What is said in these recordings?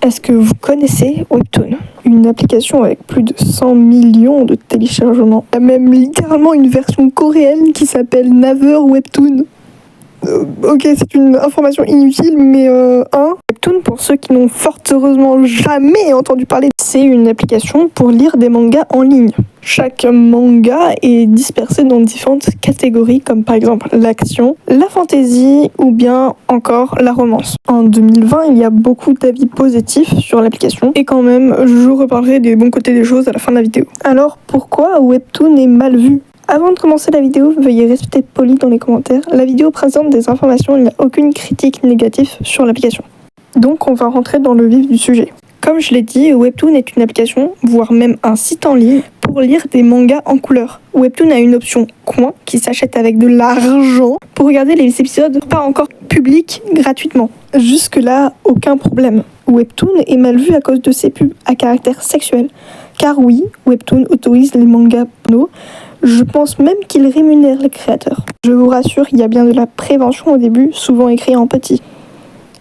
Est-ce que vous connaissez Webtoon? Une application avec plus de 100 millions de téléchargements. Il y a même littéralement une version coréenne qui s'appelle Naver Webtoon. Ok, c'est une information inutile, mais Webtoon, pour ceux qui n'ont fort heureusement jamais entendu parler, c'est une application pour lire des mangas en ligne. Chaque manga est dispersé dans différentes catégories, comme par exemple l'action, la fantasy ou bien encore la romance. En 2020, il y a beaucoup d'avis positifs sur l'application, et quand même, je reparlerai des bons côtés des choses à la fin de la vidéo. Alors, pourquoi Webtoon est mal vu ? Avant de commencer la vidéo, veuillez rester poli dans les commentaires. La vidéo présente des informations, il n'y a aucune critique négative sur l'application. Donc on va rentrer dans le vif du sujet. Comme je l'ai dit, Webtoon est une application, voire même un site en ligne, pour lire des mangas en couleur. Webtoon a une option coin qui s'achète avec de l'argent pour regarder les épisodes pas encore publics gratuitement. Jusque-là, aucun problème. Webtoon est mal vu à cause de ses pubs à caractère sexuel. Car oui, Webtoon autorise les mangas porno. Je pense même qu'il rémunère les créateurs. Je vous rassure, il y a bien de la prévention au début, souvent écrit en petit.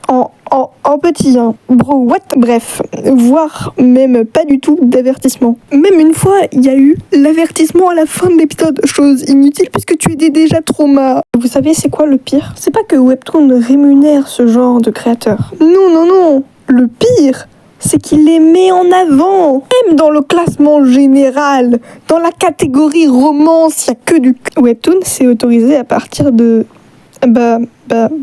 En petit, hein. Bro, what? Bref, voire même pas du tout d'avertissement. Même une fois, il y a eu l'avertissement à la fin de l'épisode, chose inutile puisque tu étais déjà traumatisé. Vous savez c'est quoi le pire? C'est pas que Webtoon rémunère ce genre de créateurs. Non. Le pire, c'est qu'il les met en avant. Même dans le classement général, dans la catégorie romance, il n'y a que du... Webtoon, c'est autorisé à partir de... Bah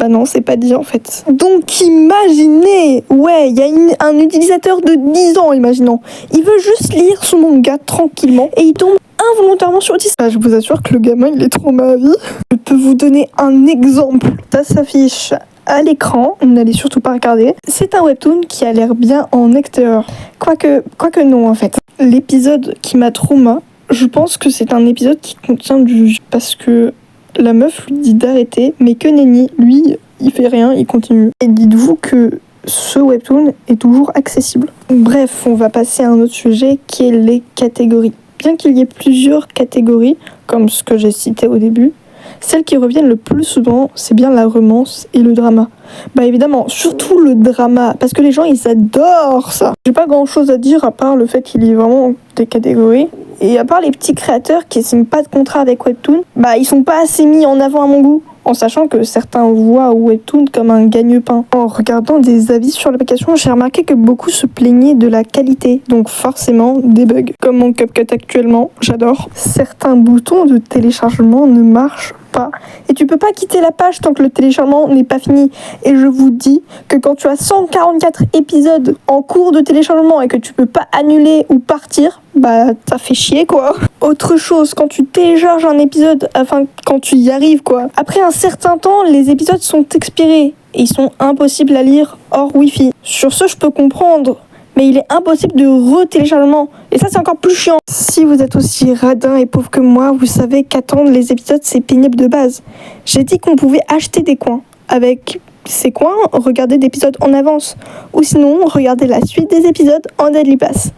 non, c'est pas dit en fait. Donc imaginez, ouais, il y a un utilisateur de 10 ans, imaginons. Il veut juste lire son manga tranquillement et il tombe involontairement sur 10. Je vous assure que le gamin, il est trop ma vie. Je peux vous donner un exemple. Ça s'affiche à l'écran, n'allez surtout pas regarder. C'est un webtoon qui a l'air bien en extérieur. Quoique non en fait. L'épisode qui m'a traumatisé, je pense que c'est un épisode qui contient du... Parce que la meuf lui dit d'arrêter, mais que nenni, lui, il fait rien, il continue. Et dites-vous que ce webtoon est toujours accessible. Bref, on va passer à un autre sujet qui est les catégories. Bien qu'il y ait plusieurs catégories, comme ce que j'ai cité au début, celles qui reviennent le plus souvent, c'est bien la romance et le drama. Bah évidemment, surtout le drama, parce que les gens, ils adorent ça. J'ai pas grand-chose à dire à part le fait qu'il y ait vraiment des catégories. Et à part les petits créateurs qui signent pas de contrat avec Webtoon, bah ils sont pas assez mis en avant à mon goût. En sachant que certains voient Webtoon comme un gagne-pain. En regardant des avis sur l'application, j'ai remarqué que beaucoup se plaignaient de la qualité, donc forcément des bugs. Comme mon CapCut actuellement, j'adore. Certains boutons de téléchargement ne marchent pas. Et tu peux pas quitter la page tant que le téléchargement n'est pas fini. Et je vous dis que quand tu as 144 épisodes en cours de téléchargement et que tu peux pas annuler ou partir, bah ça fait chier quoi. Autre chose, quand tu télécharges un épisode, enfin quand tu y arrives quoi, après un certain temps, les épisodes sont expirés et ils sont impossibles à lire hors Wi-Fi. Sur ce, je peux comprendre, mais il est impossible de retéléchargement. Et ça, c'est encore plus chiant. Si vous êtes aussi radin et pauvre que moi, vous savez qu'attendre les épisodes, c'est pénible de base. J'ai dit qu'on pouvait acheter des coins. Avec ces coins, regarder des épisodes en avance. Ou sinon, regarder la suite des épisodes en Deadly Pass.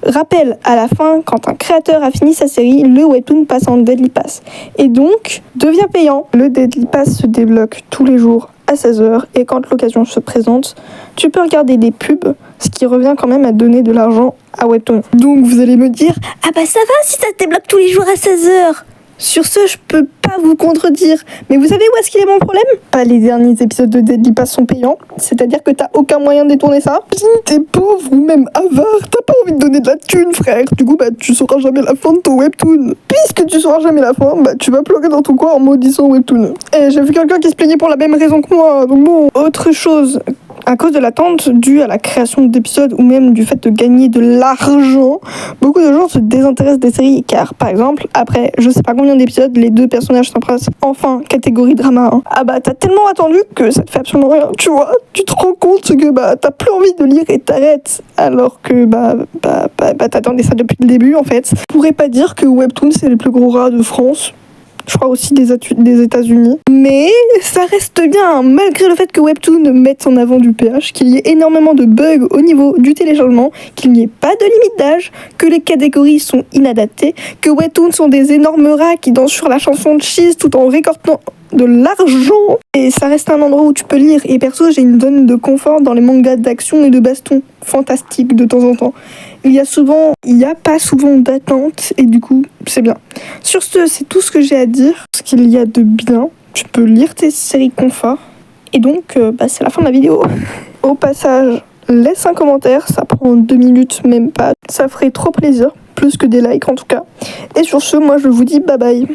Rappel, à la fin, quand un créateur a fini sa série, le webtoon passe en Deadly Pass. Et donc, devient payant. Le Deadly Pass se débloque tous les jours à 16h. Et quand l'occasion se présente, tu peux regarder des pubs, ce qui revient quand même à donner de l'argent à Webtoon. Donc vous allez me dire, ah bah ça va si ça se débloque tous les jours à 16h. Sur ce, je peux pas vous contredire. Mais vous savez où est-ce qu'il est mon problème? Pas les derniers épisodes de Deadly Pass sont payants. C'est-à-dire que t'as aucun moyen de détourner ça. Si t'es pauvre ou même avare, t'as pas envie de donner de la thune, frère. Du coup, bah tu sauras jamais la fin de ton webtoon. Puisque tu sauras jamais la fin, bah tu vas pleurer dans ton coin en maudissant webtoon. Et j'ai vu quelqu'un qui se plaignait pour la même raison que moi. Donc bon, autre chose. À cause de l'attente due à la création d'épisodes ou même du fait de gagner de l'argent, beaucoup de gens se désintéressent des séries car, par exemple, après je sais pas combien d'épisodes, les deux personnages s'embrassent. Enfin, catégorie drama. Hein. Ah bah t'as tellement attendu que ça te fait absolument rien. Tu vois, tu te rends compte que bah t'as plus envie de lire et t'arrêtes. Alors que t'attendais ça depuis le début en fait. Je pourrais pas dire que Webtoon c'est les plus gros rats de France. Je crois aussi des États-Unis. Mais ça reste bien, malgré le fait que Webtoon mette en avant du PH, qu'il y ait énormément de bugs au niveau du téléchargement, qu'il n'y ait pas de limite d'âge, que les catégories sont inadaptées, que Webtoon sont des énormes rats qui dansent sur la chanson de Cheese tout en de l'argent. Et ça reste un endroit où tu peux lire. Et perso, j'ai une zone de confort dans les mangas d'action et de baston. Fantastique de temps en temps. Il y a pas souvent d'attente et du coup, c'est bien. Sur ce, c'est tout ce que j'ai à dire. Ce qu'il y a de bien. Tu peux lire tes séries confort. Et donc, c'est la fin de la vidéo. Au passage, laisse un commentaire. Ça prend 2 minutes, même pas. Ça ferait trop plaisir. Plus que des likes en tout cas. Et sur ce, moi je vous dis bye bye.